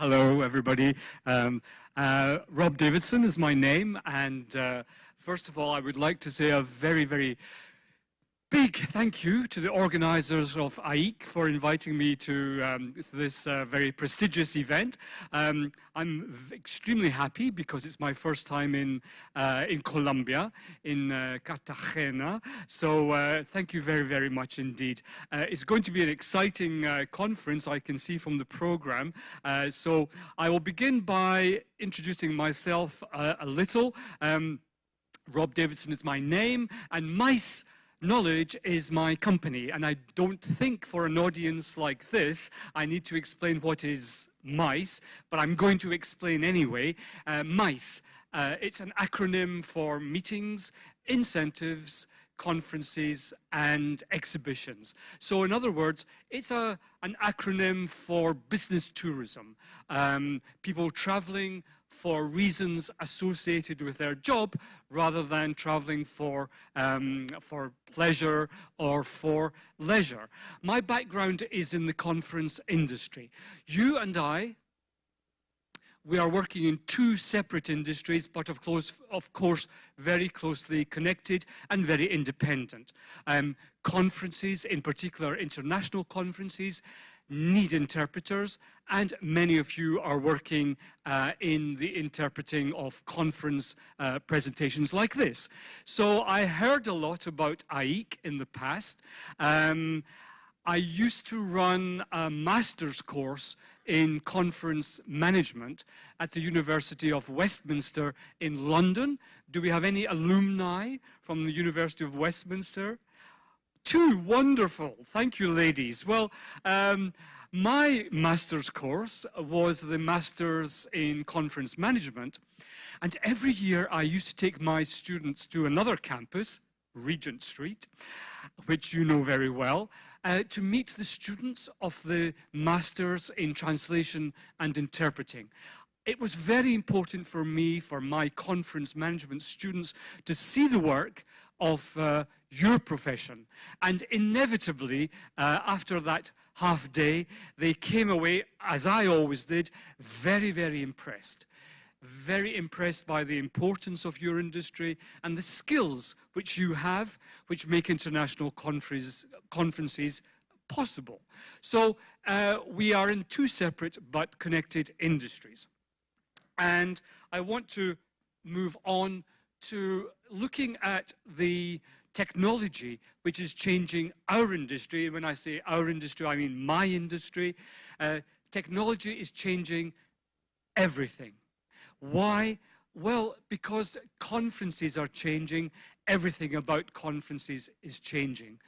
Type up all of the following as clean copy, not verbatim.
Hello, everybody. Rob Davidson is my name, and first of all, I would like to say a very, very big thank you to the organizers of AIC for inviting me to this very prestigious event. I'm extremely happy because it's my first time in Colombia, in Cartagena. So thank you very, very much indeed. It's going to be an exciting conference, I can see from the program. So I will begin by introducing myself a little. Rob Davidson is my name, and Mice Knowledge is my company, and I don't think for an audience like this I need to explain what is MICE, but I'm going to explain anyway. MICE, it's an acronym for meetings, incentives, conferences, and exhibitions. So in other words, it's an acronym for business tourism. People traveling for reasons associated with their job rather than traveling for pleasure or for leisure. My background is in the conference industry. You and I, we are working in two separate industries, but of course, very closely connected and very independent. Conferences, in particular international conferences, need interpreters, and many of you are working in the interpreting of conference presentations like this. So I heard a lot about AIC in the past. I used to run a master's course in conference management at the University of Westminster in London. Do we have any alumni from the University of Westminster? Two, wonderful. Thank you, ladies. Well, my master's course was the Master's in Conference Management, and every year I used to take my students to another campus, Regent Street, which you know very well, to meet the students of the Masters in Translation and Interpreting. It was very important for me, for my conference management students, to see the work of your profession. And inevitably, after that half day, they came away, as I always did, very, very impressed. Very impressed by the importance of your industry and the skills which you have, which make international conferences possible. So we are in two separate but connected industries. And I want to move on to looking at the technology which is changing our industry. When I say our industry, I mean my industry. Technology is changing everything. Why? Well, because conferences are changing, everything about conferences is changing.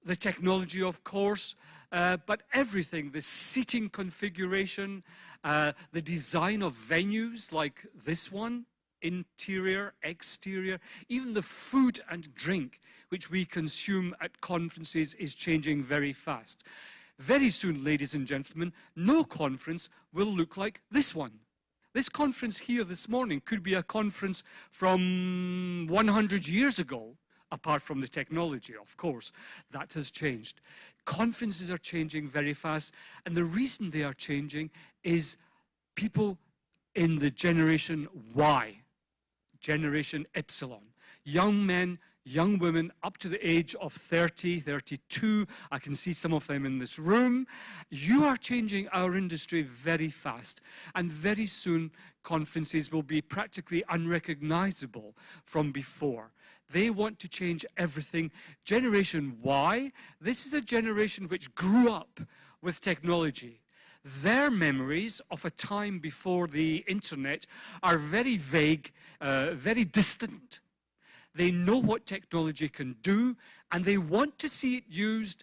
The technology, of course, but everything, the seating configuration, the design of venues like this one, interior, exterior, even the food and drink which we consume at conferences is changing very fast. Very soon, ladies and gentlemen, no conference will look like this one. This conference here this morning could be a conference from 100 years ago, apart from the technology, of course. That has changed. Conferences are changing very fast, and the reason they are changing is people in the generation Y, generation Epsilon, young men, young women up to the age of 30, 32. I can see some of them in this room. You are changing our industry very fast, and very soon conferences will be practically unrecognizable from before. They want to change everything. Generation Y, this is a generation which grew up with technology. Their memories of a time before the internet are very vague, very distant. They know what technology can do, and they want to see it used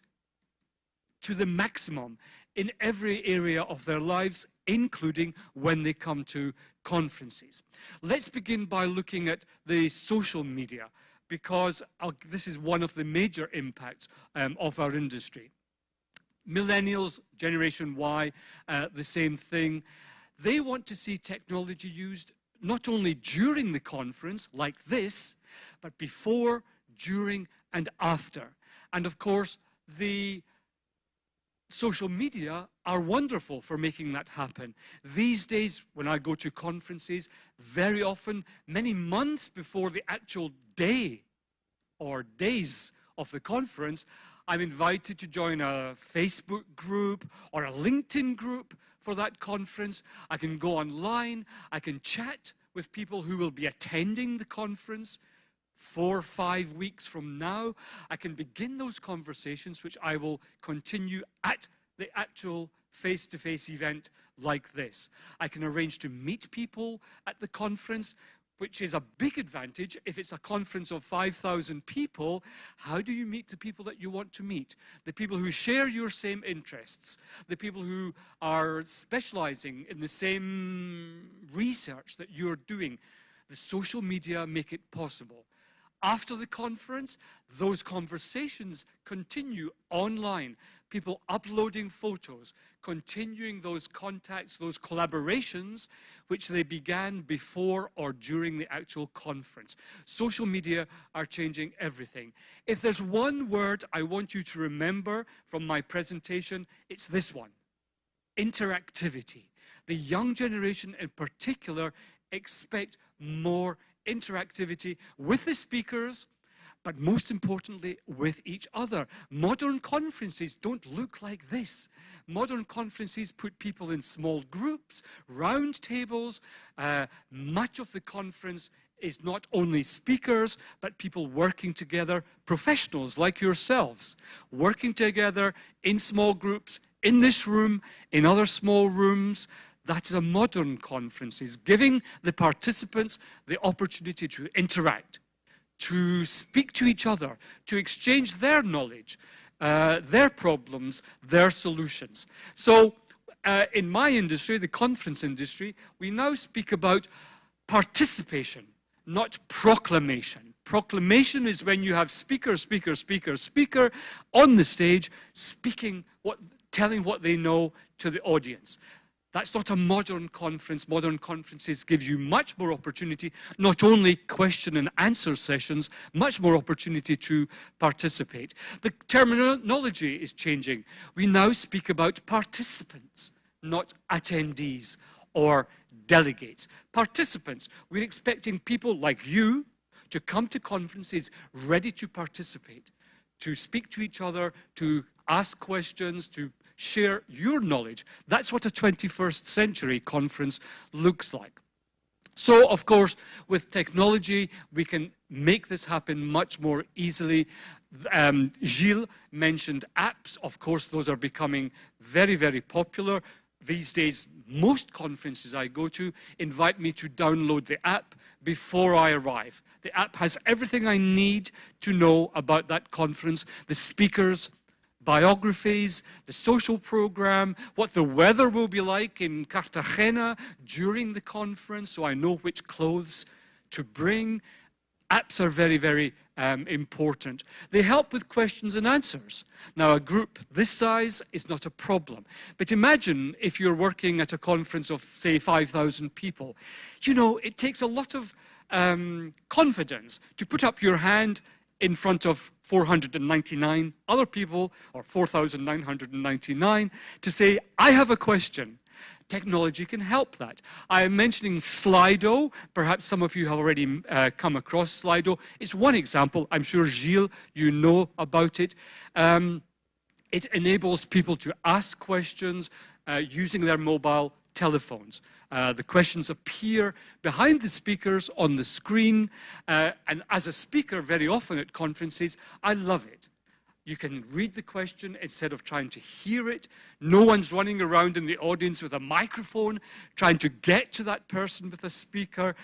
to the maximum in every area of their lives, including when they come to conferences. Let's begin by looking at the social media, because this is one of the major impacts of our industry. Millennials, Generation Y, the same thing. They want to see technology used not only during the conference, like this, but before, during, and after. And of course, the social media are wonderful for making that happen. These days, when I go to conferences, very often, many months before the actual day or days of the conference, I'm invited to join a Facebook group or a LinkedIn group for that conference. I can go online, I can chat with people who will be attending the conference 4 or 5 weeks from now. I can begin those conversations, which I will continue at the actual face-to-face event like this. I can arrange to meet people at the conference, which is a big advantage. If it's a conference of 5,000 people, how do you meet the people that you want to meet? The people who share your same interests, the people who are specializing in the same research that you're doing. The social media make it possible. After the conference, those conversations continue online. People uploading photos, continuing those contacts, those collaborations, which they began before or during the actual conference. Social media are changing everything. If there's one word I want you to remember from my presentation, it's this one: interactivity. The young generation in particular expect more interactivity with the speakers, but most importantly, with each other. Modern conferences don't look like this. Modern conferences put people in small groups, round tables. Much of the conference is not only speakers, but people working together, professionals like yourselves, working together in small groups, in this room, in other small rooms. That is a modern conference, is giving the participants the opportunity to interact, to speak to each other, to exchange their knowledge, their problems, their solutions. So in my industry, the conference industry, we now speak about participation, not proclamation. Proclamation is when you have speaker on the stage speaking, telling what they know to the audience. That's not a modern conference. Modern conferences give you much more opportunity, not only question and answer sessions, much more opportunity to participate. The terminology is changing. We now speak about participants, not attendees or delegates. Participants, we're expecting people like you to come to conferences ready to participate, to speak to each other, to ask questions, to share your knowledge. That's what a 21st century conference looks like. So, of course, with technology, we can make this happen much more easily. Gilles mentioned apps. Of course, those are becoming very, very popular. These days, most conferences I go to invite me to download the app before I arrive. The app has everything I need to know about that conference, the speakers, biographies, the social program, what the weather will be like in Cartagena during the conference, so I know which clothes to bring. Apps are very, very important. They help with questions and answers. Now, a group this size is not a problem. But imagine if you're working at a conference of, say, 5,000 people. You know, it takes a lot of confidence to put up your hand in front of 499 other people, or 4,999, to say, I have a question. Technology can help that. I am mentioning Slido. Perhaps some of you have already come across Slido. It's one example. I'm sure, Gilles, you know about it. It enables people to ask questions using their mobile telephones. The questions appear behind the speakers on the screen. And as a speaker, very often at conferences, I love it. You can read the question instead of trying to hear it. No one's running around in the audience with a microphone trying to get to that person with a speaker.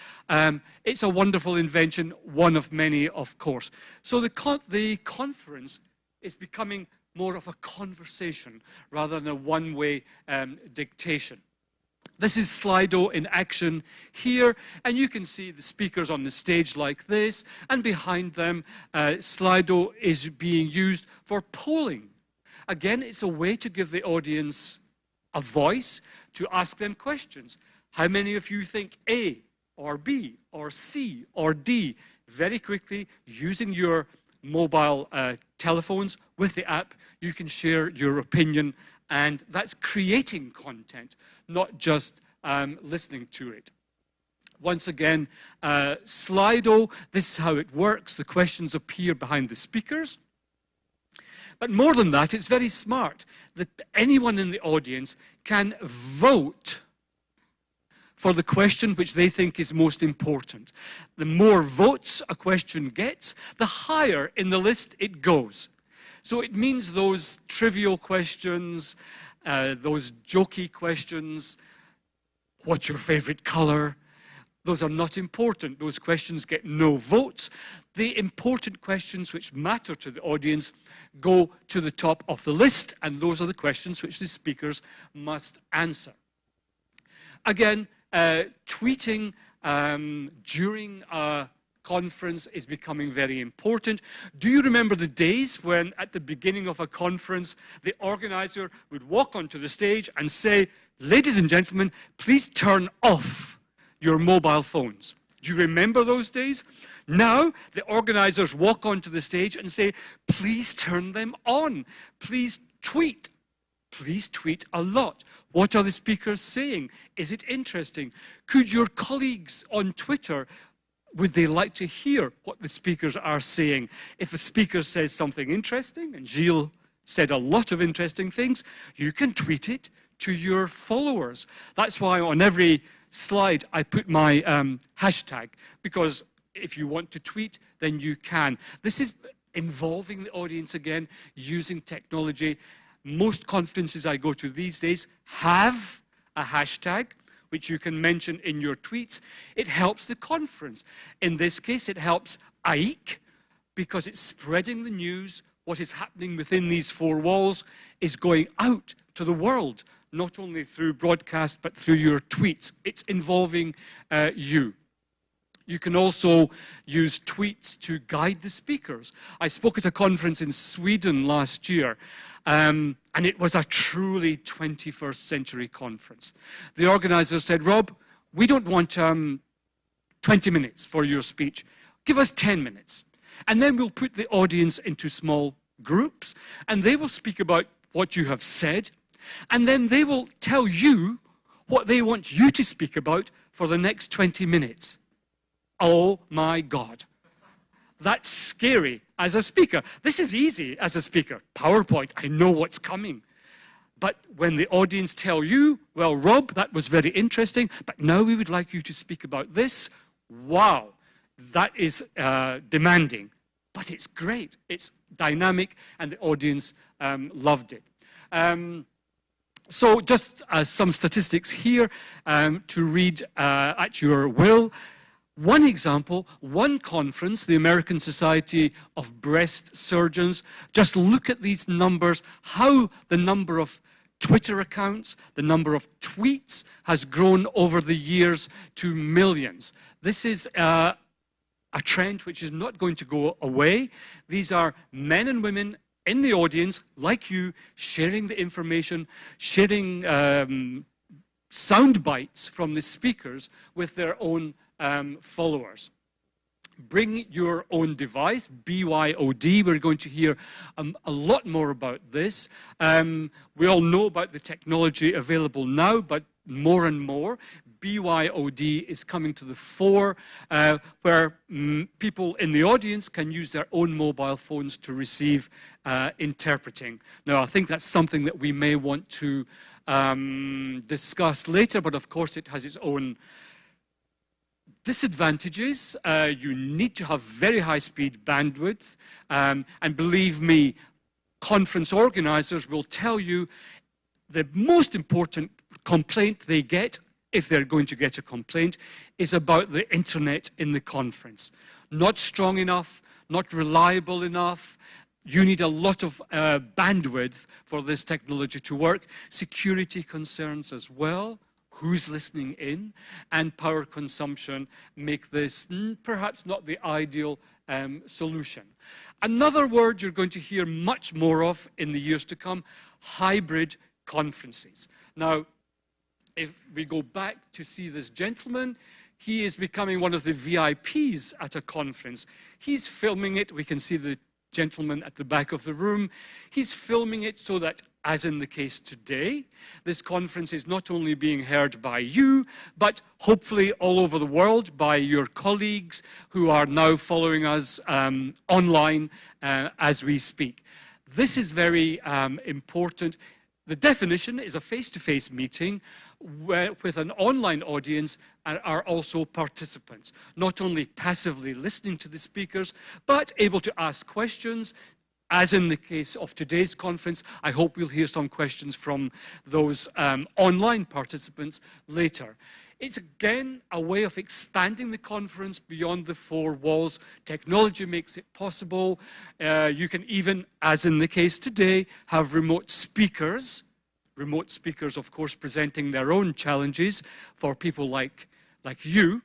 It's a wonderful invention, one of many, of course. So the conference is becoming more of a conversation rather than a one-way dictation. This is Slido in action here, and you can see the speakers on the stage like this, and behind them, Slido is being used for polling. Again, it's a way to give the audience a voice, to ask them questions. How many of you think A, or B, or C, or D? Very quickly, using your mobile telephones with the app, you can share your opinion And that's creating content, not just listening to it. Once again, Slido, this is how it works. The questions appear behind the speakers. But more than that, it's very smart. Anyone in the audience can vote for the question which they think is most important. The more votes a question gets, the higher in the list it goes. So it means those trivial questions, those jokey questions, what's your favorite color? Those are not important. Those questions get no votes. The important questions which matter to the audience go to the top of the list, and those are the questions which the speakers must answer. Again, tweeting during a conference is becoming very important. Do you remember the days when at the beginning of a conference, the organizer would walk onto the stage and say, "Ladies and gentlemen, please turn off your mobile phones"? Do you remember those days? Now, the organizers walk onto the stage and say, "Please turn them on. Please tweet. Please tweet a lot. What are the speakers saying? Is it interesting? Could your colleagues on Twitter, would they like to hear what the speakers are saying? If a speaker says something interesting, and Gilles said a lot of interesting things, you can tweet it to your followers." That's why on every slide I put my hashtag, because if you want to tweet, then you can. This is involving the audience again, using technology. Most conferences I go to these days have a hashtag, which you can mention in your tweets. It helps the conference. In this case, it helps AIC, because it's spreading the news. What is happening within these four walls is going out to the world, not only through broadcast, but through your tweets. It's involving you. You can also use tweets to guide the speakers. I spoke at a conference in Sweden last year, and it was a truly 21st century conference. The organizer said, "Rob, we don't want 20 minutes for your speech. Give us 10 minutes. And then we'll put the audience into small groups, and they will speak about what you have said, and then they will tell you what they want you to speak about for the next 20 minutes. Oh my God. That's scary as a speaker. This is easy as a speaker. PowerPoint, I know what's coming. But when the audience tell you, "Well, Rob, that was very interesting, but now we would like you to speak about this," wow, that is demanding. But it's great. It's dynamic, and the audience loved it. So just some statistics here to read at your will. One example, one conference, the American Society of Breast Surgeons, just look at these numbers, how the number of Twitter accounts, the number of tweets has grown over the years to millions. This is a trend which is not going to go away. These are men and women in the audience, like you, sharing the information, sharing sound bites from the speakers with their own followers. Bring your own device, BYOD. We're going to hear a lot more about this. We all know about the technology available now, but more and more. BYOD is coming to the fore, where people in the audience can use their own mobile phones to receive interpreting. Now, I think that's something that we may want to discuss later, but of course it has its own disadvantages. You need to have very high-speed bandwidth, and believe me, conference organizers will tell you the most important complaint they get, if they're going to get a complaint, is about the internet in the conference. Not strong enough, not reliable enough. You need a lot of bandwidth for this technology to work. Security concerns as well. Who's listening in, and power consumption make this perhaps not the ideal solution. Another word you're going to hear much more of in the years to come, hybrid conferences. Now, if we go back to see this gentleman, he is becoming one of the VIPs at a conference. He's filming it. We can see the gentleman at the back of the room. He's filming it so that as in the case today. This conference is not only being heard by you, but hopefully all over the world by your colleagues who are now following us online as we speak. This is very important. The definition is a face-to-face meeting with an online audience and are also participants, not only passively listening to the speakers, but able to ask questions. As in the case of today's conference, I hope we'll hear some questions from those online participants later. It's again a way of expanding the conference beyond the four walls. Technology makes it possible. You can even, as in the case today, have remote speakers. Remote speakers, of course, presenting their own challenges for people like you.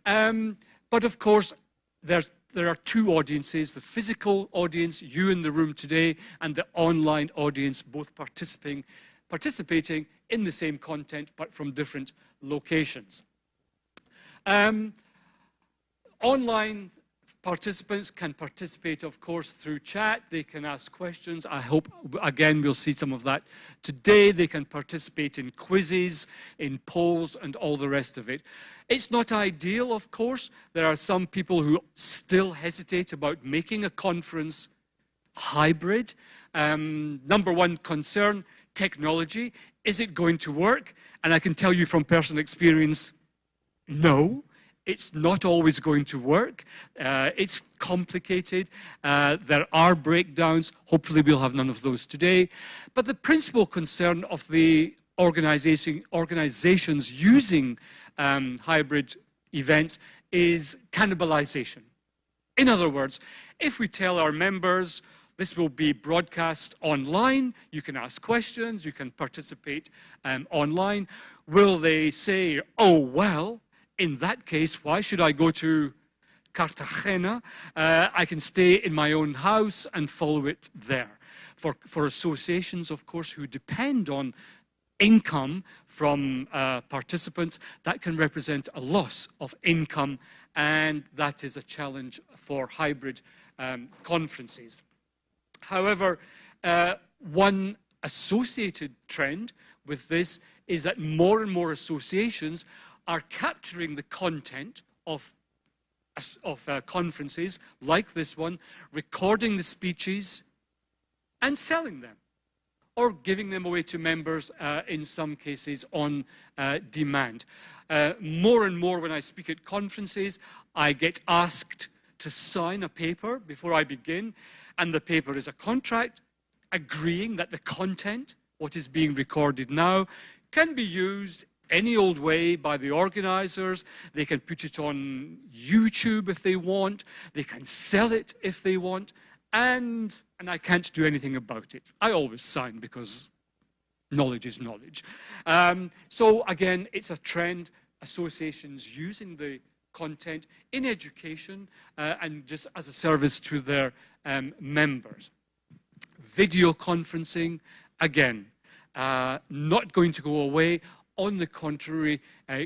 But of course, there are two audiences, the physical audience, you in the room today, and the online audience, both participating in the same content, but from different locations. Online participants can participate, of course, through chat. They can ask questions. I hope, again, we'll see some of that today. They can participate in quizzes, in polls, and all the rest of it. It's not ideal, of course. There are some people who still hesitate about making a conference hybrid. Number one concern, technology. Is it going to work? And I can tell you from personal experience, no. It's not always going to work. It's complicated. There are breakdowns. Hopefully we'll have none of those today. But the principal concern of the organizations using hybrid events is cannibalization. In other words, if we tell our members this will be broadcast online, you can ask questions, you can participate online, will they say, oh, well, in that case, why should I go to Cartagena? I can stay in my own house and follow it there. For associations, of course, who depend on income from participants, that can represent a loss of income, and that is a challenge for hybrid conferences. However, one associated trend with this is that more and more associations are capturing the content of conferences like this one, recording the speeches and selling them, or giving them away to members in some cases on demand. More and more when I speak at conferences, I get asked to sign a paper before I begin, and the paper is a contract agreeing that the content, what is being recorded now, can be used any old way by the organizers. They can put it on YouTube if they want. They can sell it if they want. And I can't do anything about it. I always sign because knowledge is knowledge. So again, it's a trend, associations using the content in education and just as a service to their members. Video conferencing, again, not going to go away. On the contrary,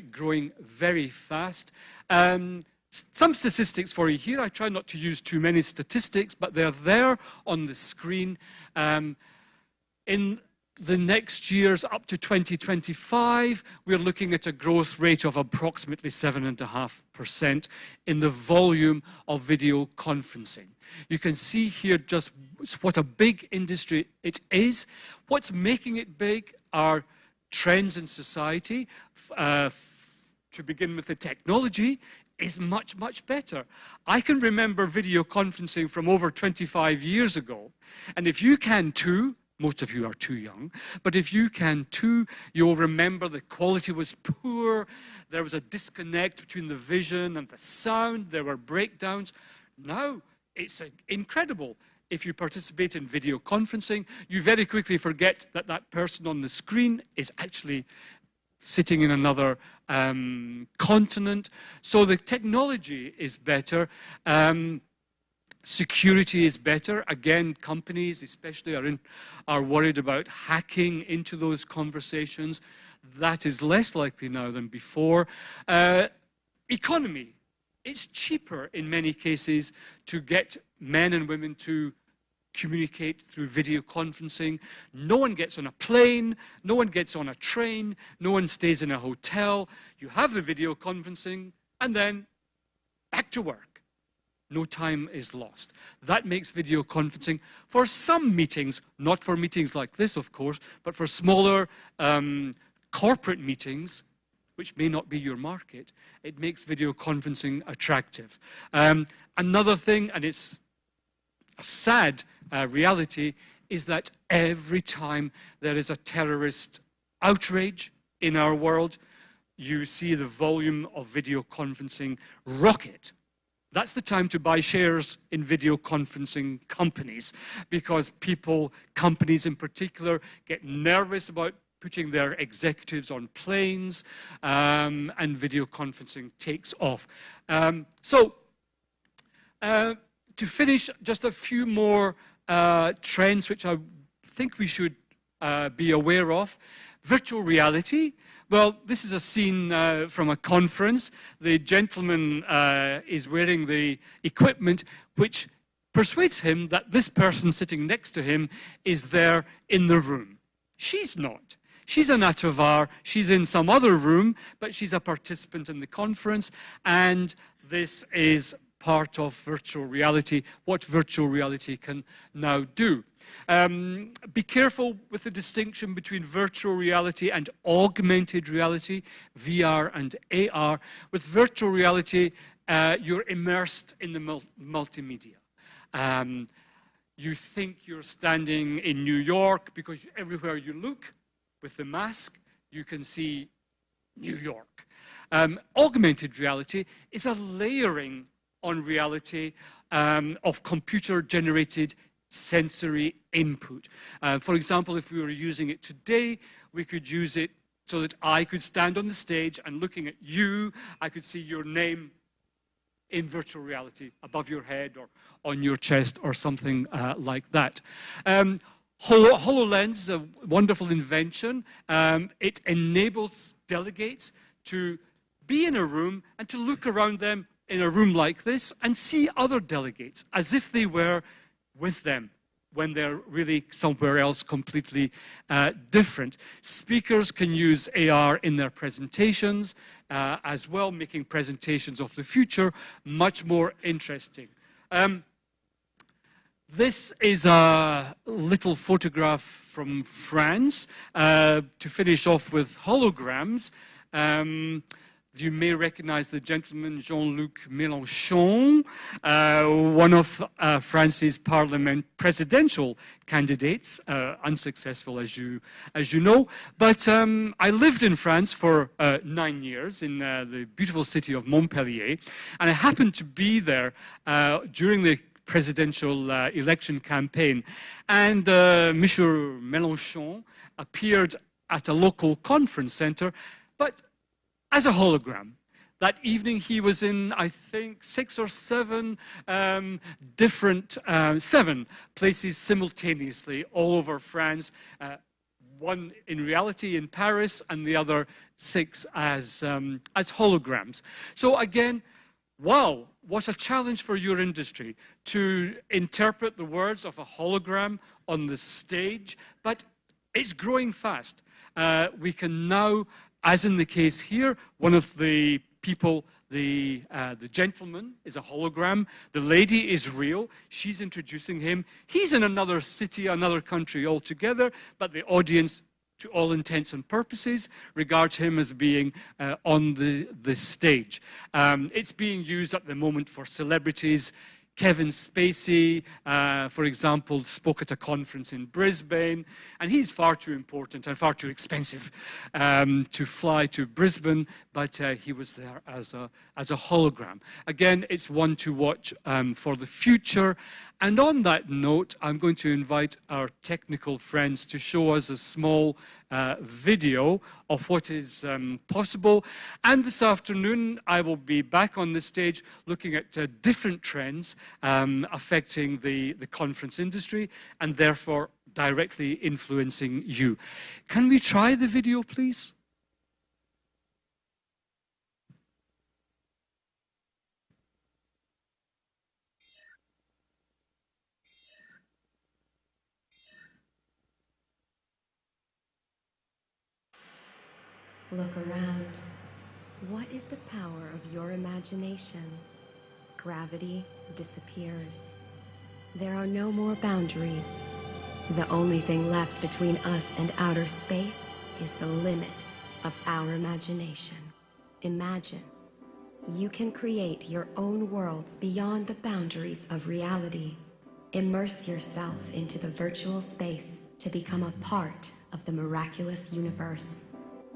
growing very fast. Some statistics for you here. I try not to use too many statistics, but they're there on the screen. In the next years up to 2025, we're looking at a growth rate of approximately 7.5% in the volume of video conferencing. You can see here just what a big industry it is. What's making it big are trends in society. To begin with, the technology is much, much better. I can remember video conferencing from over 25 years ago, and if you can too, most of you are too young, but if you can too, you'll remember the quality was poor, there was a disconnect between the vision and the sound, there were breakdowns. Now, it's incredible. If you participate in video conferencing, you very quickly forget that that person on the screen is actually sitting in another continent. So the technology is better. Security is better. Again, companies especially are worried about hacking into those conversations. That is less likely now than before. Economy. It's cheaper in many cases to get men and women to communicate through video conferencing. No one gets on a plane, no one gets on a train, no one stays in a hotel. You have the video conferencing, and then back to work. No time is lost. That makes video conferencing for some meetings, not for meetings like this, of course, but for smaller corporate meetings, which may not be your market, it makes video conferencing attractive. Another thing, and it's a sad reality, is that every time there is a terrorist outrage in our world, you see the volume of video conferencing rocket. That's the time to buy shares in video conferencing companies, because people, companies in particular, get nervous about putting their executives on planes, and video conferencing takes off. To finish, just a few more trends which I think we should be aware of. Virtual reality. Well, this is a scene from a conference. The gentleman is wearing the equipment which persuades him that this person sitting next to him is there in the room. She's not. She's an Atovar, she's in some other room, but she's a participant in the conference, and this is part of virtual reality, what virtual reality can now do. Be careful with the distinction between virtual reality and augmented reality, VR and AR. With virtual reality, you're immersed in the multimedia. You think you're standing in New York because everywhere you look, with the mask, you can see New York. Augmented reality is a layering on reality of computer-generated sensory input. For example, if we were using it today, we could use it so that I could stand on the stage and looking at you, I could see your name in virtual reality above your head or on your chest or something like that. HoloLens is a wonderful invention. It enables delegates to be in a room and to look around them in a room like this and see other delegates as if they were with them when they're really somewhere else completely different. Speakers can use AR in their presentations as well, making presentations of the future much more interesting. This is a little photograph from France. To finish off with holograms, you may recognize the gentleman Jean-Luc Mélenchon, one of France's presidential candidates, unsuccessful as you know. But I lived in France for 9 years in the beautiful city of Montpellier, and I happened to be there during the presidential election campaign. And Monsieur Mélenchon appeared at a local conference center, but as a hologram. That evening he was in, I think, 6 or 7 different, 7 places simultaneously all over France. One in reality in Paris and the other 6 as holograms. So again, wow, what a challenge for your industry to interpret the words of a hologram on the stage, but it's growing fast. We can now, as in the case here, one of the people, the gentleman is a hologram, the lady is real, she's introducing him, he's in another city, another country altogether, but the audience, to all intents and purposes, regards him as being on the stage. It's being used at the moment for celebrities. Kevin Spacey, for example, spoke at a conference in Brisbane, and he's far too important and far too expensive to fly to Brisbane, but he was there as a hologram. Again, it's one to watch for the future. And on that note, I'm going to invite our technical friends to show us a small video of what is possible. And this afternoon, I will be back on the stage looking at different trends affecting the conference industry and therefore directly influencing you. Can we try the video, please? Look around. What is the power of your imagination? Gravity disappears. There are no more boundaries. The only thing left between us and outer space is the limit of our imagination. Imagine. You can create your own worlds beyond the boundaries of reality. Immerse yourself into the virtual space to become a part of the miraculous universe.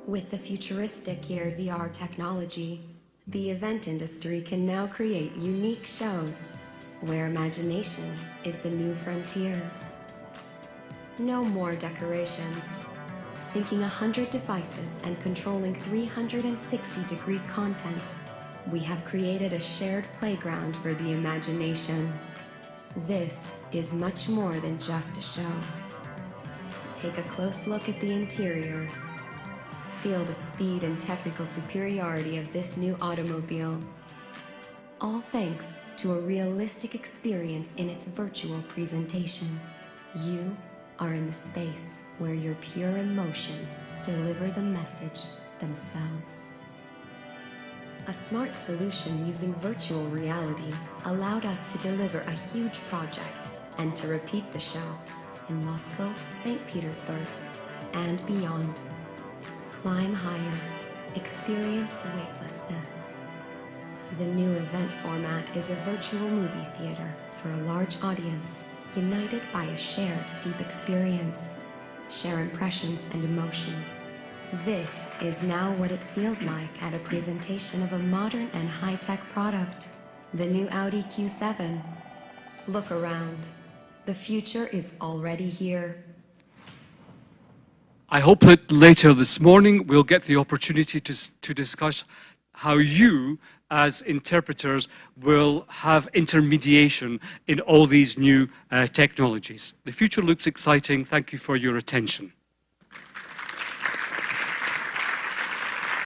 With the futuristic ear VR technology, the event industry can now create unique shows where imagination is the new frontier. No more decorations. Syncing 100 devices and controlling 360-degree content, we have created a shared playground for the imagination. This is much more than just a show. Take a close look at the interior. Feel the speed and technical superiority of this new automobile. All thanks to a realistic experience in its virtual presentation. You are in the space where your pure emotions deliver the message themselves. A smart solution using virtual reality allowed us to deliver a huge project and to repeat the show in Moscow, St. Petersburg, and beyond. Climb higher, experience weightlessness. The new event format is a virtual movie theater for a large audience, united by a shared deep experience. Share impressions and emotions. This is now what it feels like at a presentation of a modern and high-tech product, the new Audi Q7. Look around. The future is already here. I hope that later this morning we'll get the opportunity to discuss how you, as interpreters, will have intermediation in all these new technologies. The future looks exciting. Thank you for your attention.